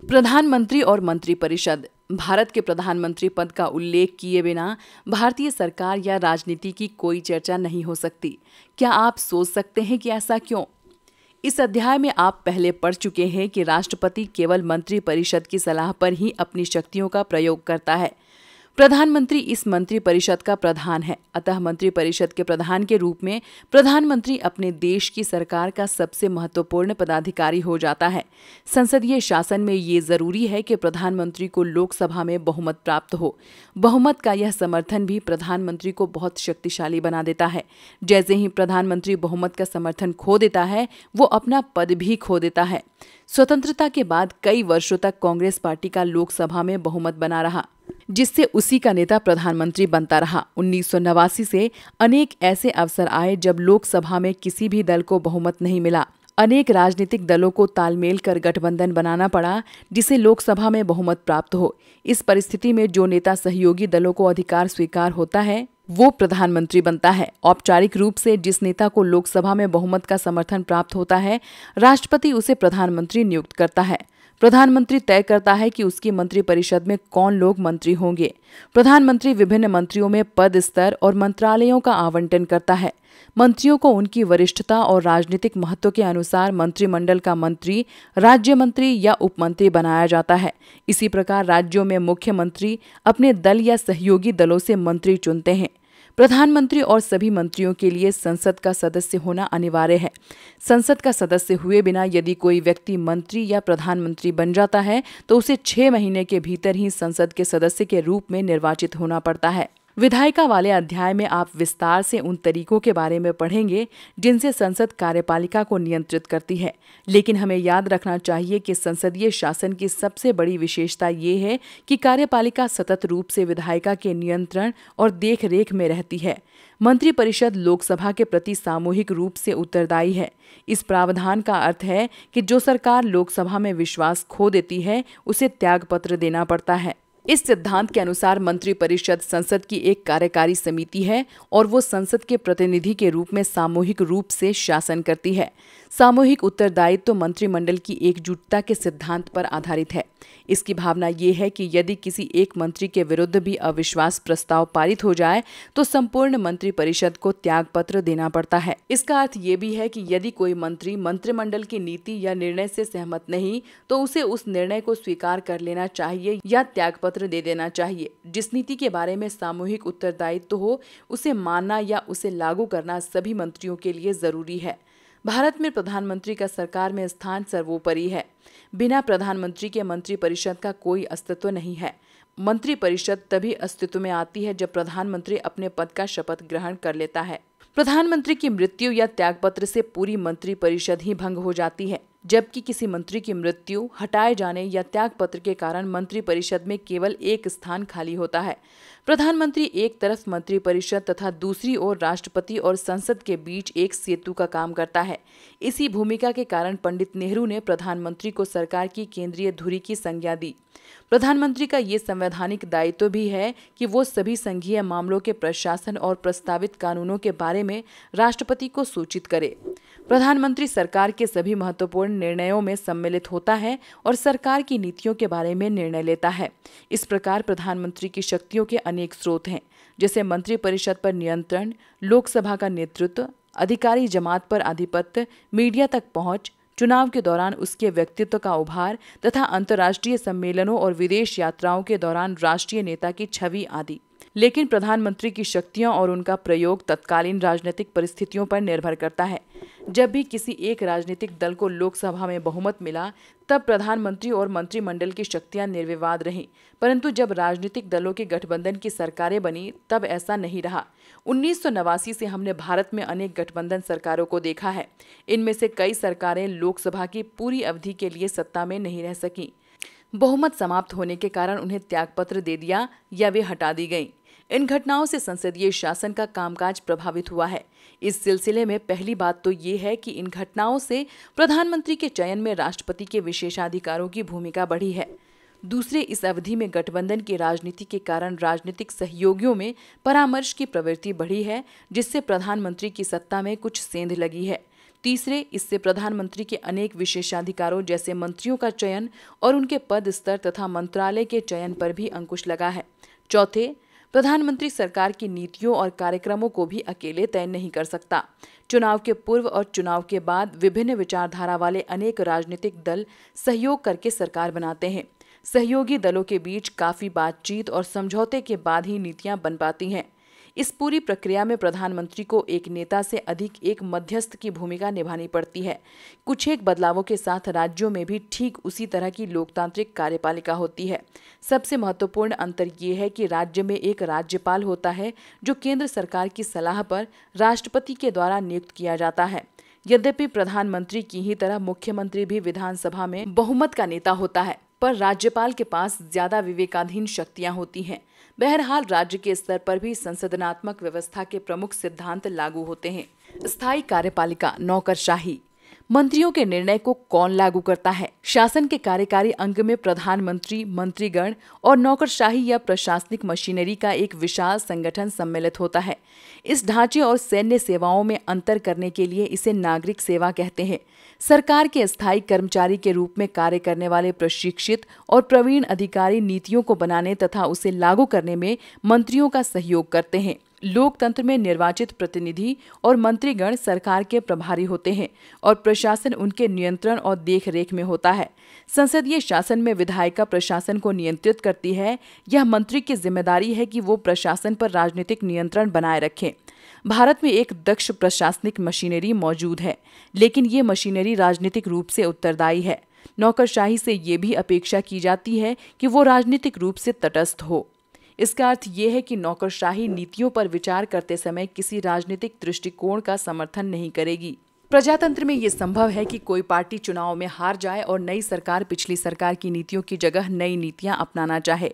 प्रधानमंत्री और मंत्रिपरिषद। भारत के प्रधानमंत्री पद का उल्लेख किए बिना भारतीय सरकार या राजनीति की कोई चर्चा नहीं हो सकती। क्या आप सोच सकते हैं कि ऐसा क्यों? इस अध्याय में आप पहले पढ़ चुके हैं कि राष्ट्रपति केवल मंत्रिपरिषद की सलाह पर ही अपनी शक्तियों का प्रयोग करता है। प्रधानमंत्री इस मंत्रिपरिषद का प्रधान है, अतः मंत्रिपरिषद के प्रधान के रूप में प्रधानमंत्री अपने देश की सरकार का सबसे महत्वपूर्ण पदाधिकारी हो जाता है। संसदीय शासन में ये जरूरी है कि प्रधानमंत्री को लोकसभा में बहुमत प्राप्त हो। बहुमत का यह समर्थन भी प्रधानमंत्री को बहुत शक्तिशाली बना देता है। जैसे ही प्रधानमंत्री बहुमत का समर्थन खो देता है, वो अपना पद भी खो देता है। स्वतंत्रता के बाद कई वर्षों तक कांग्रेस पार्टी का लोकसभा में बहुमत बना रहा, जिससे उसी का नेता प्रधानमंत्री बनता रहा। 1989 से अनेक ऐसे अवसर आए जब लोकसभा में किसी भी दल को बहुमत नहीं मिला। अनेक राजनीतिक दलों को तालमेल कर गठबंधन बनाना पड़ा, जिसे लोकसभा में बहुमत प्राप्त हो। इस परिस्थिति में जो नेता सहयोगी दलों को अधिकार स्वीकार होता है, वो प्रधानमंत्री बनता है। औपचारिक रूप से जिस नेता को लोकसभा में बहुमत का समर्थन प्राप्त होता है, राष्ट्रपति उसे प्रधानमंत्री नियुक्त करता है। प्रधानमंत्री तय करता है कि उसकी मंत्रिपरिषद में कौन लोग मंत्री होंगे। प्रधानमंत्री विभिन्न मंत्रियों में पद, स्तर और मंत्रालयों का आवंटन करता है। मंत्रियों को उनकी वरिष्ठता और राजनीतिक महत्व के अनुसार मंत्रिमंडल का मंत्री, राज्य मंत्री या उपमंत्री बनाया जाता है। इसी प्रकार राज्यों में मुख्यमंत्री अपने दल या सहयोगी दलों से मंत्री चुनते हैं। प्रधानमंत्री और सभी मंत्रियों के लिए संसद का सदस्य होना अनिवार्य है। संसद का सदस्य हुए बिना यदि कोई व्यक्ति मंत्री या प्रधानमंत्री बन जाता है, तो उसे 6 महीने के भीतर ही संसद के सदस्य के रूप में निर्वाचित होना पड़ता है। विधायिका वाले अध्याय में आप विस्तार से उन तरीकों के बारे में पढ़ेंगे जिनसे संसद कार्यपालिका को नियंत्रित करती है। लेकिन हमें याद रखना चाहिए कि संसदीय शासन की सबसे बड़ी विशेषता ये है कि कार्यपालिका सतत रूप से विधायिका के नियंत्रण और देखरेख में रहती है। मंत्रिपरिषद लोकसभा के प्रति सामूहिक रूप से उत्तरदायी है। इस प्रावधान का अर्थ है कि जो सरकार लोकसभा में विश्वास खो देती है, उसे त्यागपत्र देना पड़ता है। इस सिद्धांत के अनुसार मंत्रिपरिषद संसद की एक कार्यकारी समिति है और वो संसद के प्रतिनिधि के रूप में सामूहिक रूप से शासन करती है। सामूहिक उत्तरदायित्व तो मंत्रिमंडल की एकजुटता के सिद्धांत पर आधारित है। इसकी भावना ये है कि यदि किसी एक मंत्री के विरुद्ध भी अविश्वास प्रस्ताव पारित हो जाए, तो संपूर्ण मंत्रिपरिषद को त्यागपत्र देना पड़ता है। इसका अर्थ ये भी है कि यदि कोई मंत्री मंत्रिमंडल की नीति या निर्णय से सहमत नहीं, तो उसे उस निर्णय को स्वीकार कर लेना चाहिए या त्यागपत्र दे देना चाहिए। जिस नीति के बारे में सामूहिक उत्तरदायित्व हो, उसे मानना या उसे लागू करना सभी मंत्रियों के लिए जरूरी है। भारत में प्रधानमंत्री का सरकार में स्थान सर्वोपरि है। बिना प्रधानमंत्री के मंत्रिपरिषद का कोई अस्तित्व नहीं है। मंत्रिपरिषद तभी अस्तित्व में आती है जब प्रधानमंत्री अपने पद का शपथ ग्रहण कर लेता है। प्रधानमंत्री की मृत्यु या त्यागपत्र से पूरी मंत्रिपरिषद ही भंग हो जाती है, जबकि किसी मंत्री की मृत्यु, हटाए जाने या त्यागपत्र के कारण मंत्रिपरिषद में केवल एक स्थान खाली होता है। प्रधानमंत्री एक तरफ मंत्रिपरिषद तथा दूसरी ओर राष्ट्रपति और संसद के बीच एक सेतु का काम करता है। इसी भूमिका के कारण पंडित नेहरू ने प्रधानमंत्री को सरकार की केंद्रीय धुरी की संज्ञा दी। प्रधानमंत्री का ये संवैधानिक दायित्व भी है कि वो सभी संघीय मामलों के प्रशासन और प्रस्तावित कानूनों के बारे में राष्ट्रपति को सूचित करे। प्रधानमंत्री सरकार के सभी महत्वपूर्ण निर्णयों में सम्मिलित होता है और सरकार की नीतियों के बारे में निर्णय लेता है। इस प्रकार प्रधानमंत्री की शक्तियों के अनेक स्रोत हैं, जैसे मंत्रिपरिषद पर नियंत्रण, लोकसभा का नेतृत्व, अधिकारी जमात पर आधिपत्य, मीडिया तक पहुंच, चुनाव के दौरान उसके व्यक्तित्व का उभार तथा अंतर्राष्ट्रीय सम्मेलनों और विदेश यात्राओं के दौरान राष्ट्रीय नेता की छवि आदि। लेकिन प्रधानमंत्री की शक्तियां और उनका प्रयोग तत्कालीन राजनीतिक परिस्थितियों पर निर्भर करता है। जब भी किसी एक राजनीतिक दल को लोकसभा में बहुमत मिला, तब प्रधानमंत्री और मंत्रिमंडल की शक्तियां निर्विवाद रहीं। परंतु जब राजनीतिक दलों के गठबंधन की सरकारें बनी, तब ऐसा नहीं रहा। 1989 से हमने भारत में अनेक गठबंधन सरकारों को देखा है। इनमें से कई सरकारें लोकसभा की पूरी अवधि के लिए सत्ता में नहीं रह सकीं। बहुमत समाप्त होने के कारण उन्हें त्यागपत्र दे दिया या वे हटा दी गईं। इन घटनाओं से संसदीय शासन का कामकाज प्रभावित हुआ है। इस सिलसिले में पहली बात तो ये है कि इन घटनाओं से प्रधानमंत्री के चयन में राष्ट्रपति के विशेषाधिकारों की भूमिका बढ़ी है। दूसरे, इस अवधि में गठबंधन की राजनीति के कारण राजनीतिक सहयोगियों में परामर्श की प्रवृत्ति बढ़ी है, जिससे प्रधानमंत्री की सत्ता में कुछ सेंध लगी है। तीसरे, इससे प्रधानमंत्री के अनेक विशेषाधिकारों जैसे मंत्रियों का चयन और उनके पद स्तर तथा मंत्रालय के चयन पर भी अंकुश लगा है। चौथे, प्रधानमंत्री सरकार की नीतियों और कार्यक्रमों को भी अकेले तय नहीं कर सकता। चुनाव के पूर्व और चुनाव के बाद विभिन्न विचारधारा वाले अनेक राजनीतिक दल सहयोग करके सरकार बनाते हैं। सहयोगी दलों के बीच काफी बातचीत और समझौते के बाद ही नीतियां बन पाती हैं। इस पूरी प्रक्रिया में प्रधानमंत्री को एक नेता से अधिक एक मध्यस्थ की भूमिका निभानी पड़ती है। कुछ एक बदलावों के साथ राज्यों में भी ठीक उसी तरह की लोकतांत्रिक कार्यपालिका होती है। सबसे महत्वपूर्ण अंतर ये है कि राज्य में एक राज्यपाल होता है जो केंद्र सरकार की सलाह पर राष्ट्रपति के द्वारा नियुक्त किया जाता है। यद्यपि प्रधानमंत्री की ही तरह मुख्यमंत्री भी विधानसभा में बहुमत का नेता होता है, पर राज्यपाल के पास ज्यादा विवेकाधीन शक्तियां होती हैं। बहरहाल राज्य के स्तर पर भी संसदनात्मक व्यवस्था के प्रमुख सिद्धांत लागू होते हैं। स्थायी कार्यपालिका, नौकरशाही। मंत्रियों के निर्णय को कौन लागू करता है? शासन के कार्यकारी अंग में प्रधानमंत्री, मंत्रीगण और नौकरशाही या प्रशासनिक मशीनरी का एक विशाल संगठन सम्मिलित होता है। इस ढांचे और सैन्य सेवाओं में अंतर करने के लिए इसे नागरिक सेवा कहते हैं। सरकार के स्थायी कर्मचारी के रूप में कार्य करने वाले प्रशिक्षित और प्रवीण अधिकारी नीतियों को बनाने तथा उसे लागू करने में मंत्रियों का सहयोग करते हैं। लोकतंत्र में निर्वाचित प्रतिनिधि और मंत्रीगण सरकार के प्रभारी होते हैं और प्रशासन उनके नियंत्रण और देखरेख में होता है। संसदीय शासन में विधायिका प्रशासन को नियंत्रित करती है। यह मंत्री की जिम्मेदारी है कि वो प्रशासन पर राजनीतिक नियंत्रण बनाए रखें। भारत में एक दक्ष प्रशासनिक मशीनरी मौजूद है, लेकिन ये मशीनरी राजनीतिक रूप से उत्तरदायी है। नौकरशाही से ये भी अपेक्षा की जाती है कि वो राजनीतिक रूप से तटस्थ हो। इसका अर्थ ये है कि नौकरशाही नीतियों पर विचार करते समय किसी राजनीतिक दृष्टिकोण का समर्थन नहीं करेगी। प्रजातंत्र में ये संभव है कि कोई पार्टी चुनाव में हार जाए और नई सरकार पिछली सरकार की नीतियों की जगह नई नीतियां अपनाना चाहे।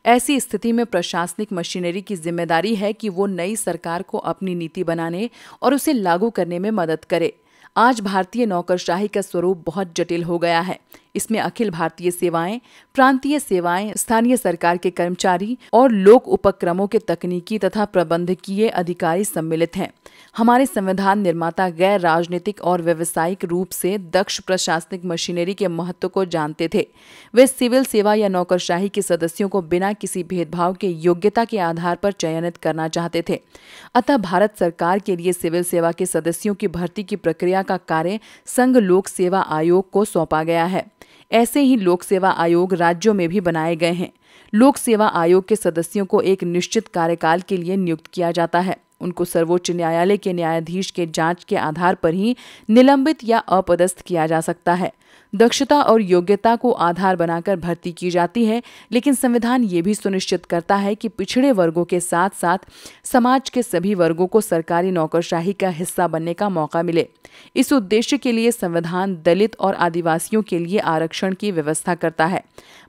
ऐसी स्थिति में प्रशासनिक मशीनरी की जिम्मेदारी है कि वो नई सरकार को अपनी नीति बनाने और उसे लागू करने में मदद करे। आज भारतीय नौकरशाही का स्वरूप बहुत जटिल हो गया है। इसमें अखिल भारतीय सेवाएं, प्रांतीय सेवाएं, स्थानीय सरकार के कर्मचारी और लोक उपक्रमों के तकनीकी तथा प्रबंधकीय अधिकारी सम्मिलित हैं। हमारे संविधान निर्माता गैर राजनीतिक और व्यावसायिक रूप से दक्ष प्रशासनिक मशीनरी के महत्व को जानते थे। वे सिविल सेवा या नौकरशाही के सदस्यों को बिना किसी भेदभाव के योग्यता के आधार पर चयनित करना चाहते थे। अतः भारत सरकार के लिए सिविल सेवा के सदस्यों की भर्ती की प्रक्रिया का कार्य संघ लोक सेवा आयोग को सौंपा गया है। ऐसे ही लोक सेवा आयोग राज्यों में भी बनाए गए हैं। लोक सेवा आयोग के सदस्यों को एक निश्चित कार्यकाल के लिए नियुक्त किया जाता है। उनको सर्वोच्च न्यायालय के न्यायाधीश के जांच के आधार पर ही निलंबित या अपदस्थ किया जा सकता है। दक्षता और योग्यता को आधार बनाकर भर्ती की जाती है, लेकिन संविधान ये भी सुनिश्चित करता है कि पिछड़े वर्गों के साथ साथ समाज के सभी वर्गों को सरकारी नौकरशाही का हिस्सा बनने का मौका मिले। इस उद्देश्य के लिए संविधान दलित और आदिवासियों के लिए आरक्षण की व्यवस्था करता है।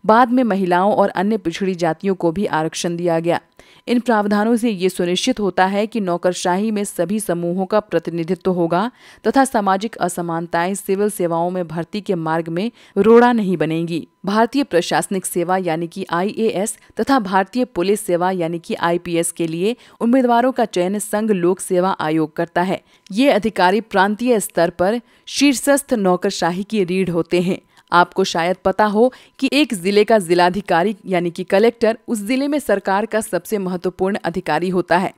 बाद में महिलाओं और अन्य पिछड़ी जातियों को भी आरक्षण दिया गया। इन प्रावधानों से ये सुनिश्चित होता है कि नौकरशाही में सभी समूहों का प्रतिनिधित्व होगा तथा सामाजिक असमानताएं सिविल सेवाओं में भर्ती के मार्ग में रोड़ा नहीं बनेंगी। भारतीय प्रशासनिक सेवा यानी कि IAS तथा भारतीय पुलिस सेवा यानी कि IPS के लिए उम्मीदवारों का चयन संघ लोक सेवा आयोग करता है। ये अधिकारी प्रांतीय स्तर पर शीर्षस्थ नौकरशाही की रीढ़ होते हैं। आपको शायद पता हो कि एक जिले का जिलाधिकारी यानी कि कलेक्टर उस जिले में सरकार का सबसे महत्वपूर्ण अधिकारी होता है।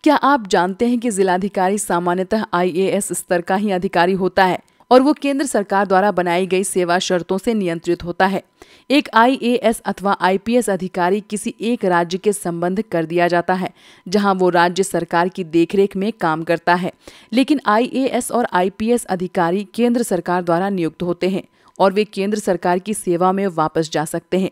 क्या आप जानते हैं कि जिलाधिकारी सामान्यतः IAS स्तर का ही अधिकारी होता है और वो केंद्र सरकार द्वारा बनाई गई सेवा शर्तों से नियंत्रित होता है। एक IAS अथवा IPS अधिकारी किसी एक राज्य के संबंध कर दिया जाता है जहां वो राज्य सरकार की देखरेख में काम करता है, लेकिन IAS और IPS अधिकारी केंद्र सरकार द्वारा नियुक्त होते हैं और वे केंद्र सरकार की सेवा में वापस जा सकते हैं।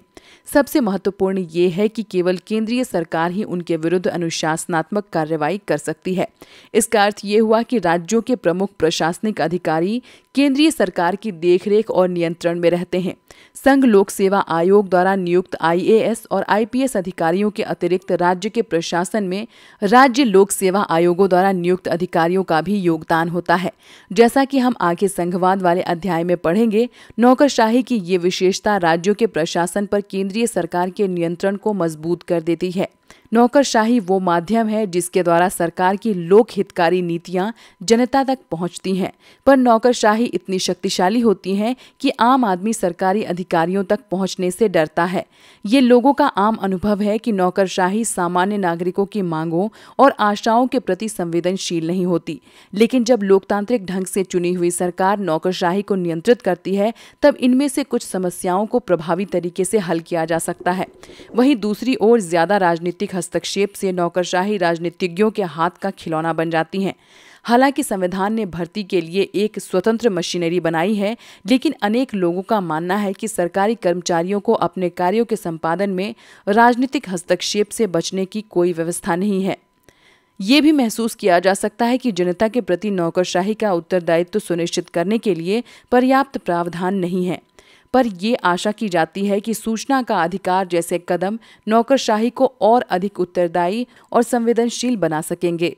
सबसे महत्वपूर्ण ये है कि केवल केंद्रीय सरकार ही उनके विरुद्ध अनुशासनात्मक कार्रवाई कर सकती है। इसका अर्थ ये हुआ कि राज्यों के प्रमुख प्रशासनिक अधिकारी केंद्रीय सरकार की देखरेख और नियंत्रण में रहते हैं। संघ लोक सेवा आयोग द्वारा नियुक्त IAS और IPS अधिकारियों के अतिरिक्त राज्य के प्रशासन में राज्य लोक सेवा आयोगों द्वारा नियुक्त अधिकारियों का भी योगदान होता है। जैसा कि हम आगे संघवाद वाले अध्याय में पढ़ेंगे, नौकरशाही की ये विशेषता राज्यों के प्रशासन पर केंद्रीय सरकार के नियंत्रण को मजबूत कर देती है। नौकरशाही वो माध्यम है जिसके द्वारा सरकार की लोक हितकारी नीतियां जनता तक पहुंचती हैं, पर नौकरशाही इतनी शक्तिशाली होती है कि आम आदमी सरकारी अधिकारियों तक पहुंचने से डरता है। ये लोगों का आम अनुभव है कि नौकरशाही सामान्य नागरिकों की मांगों और आशाओं के प्रति संवेदनशील नहीं होती। लेकिन जब लोकतांत्रिक ढंग से चुनी हुई सरकार नौकरशाही को नियंत्रित करती है, तब इनमें से कुछ समस्याओं को प्रभावी तरीके से हल किया जा सकता है। वहीं दूसरी ओर ज्यादा राजनीतिक हस्तक्षेप से नौकरशाही राजनीतिज्ञों के हाथ का खिलौना बन जाती हैं। हालांकि संविधान ने भर्ती के लिए एक स्वतंत्र मशीनरी बनाई है, लेकिन अनेक लोगों का मानना है कि सरकारी कर्मचारियों को अपने कार्यों के संपादन में राजनीतिक हस्तक्षेप से बचने की कोई व्यवस्था नहीं है। ये भी महसूस किया जा सकता है कि जनता के प्रति नौकरशाही का उत्तरदायित्व सुनिश्चित करने के लिए पर्याप्त प्रावधान नहीं है। पर ये आशा की जाती है कि सूचना का अधिकार जैसे कदम नौकरशाही को और अधिक उत्तरदायी और संवेदनशील बना सकेंगे।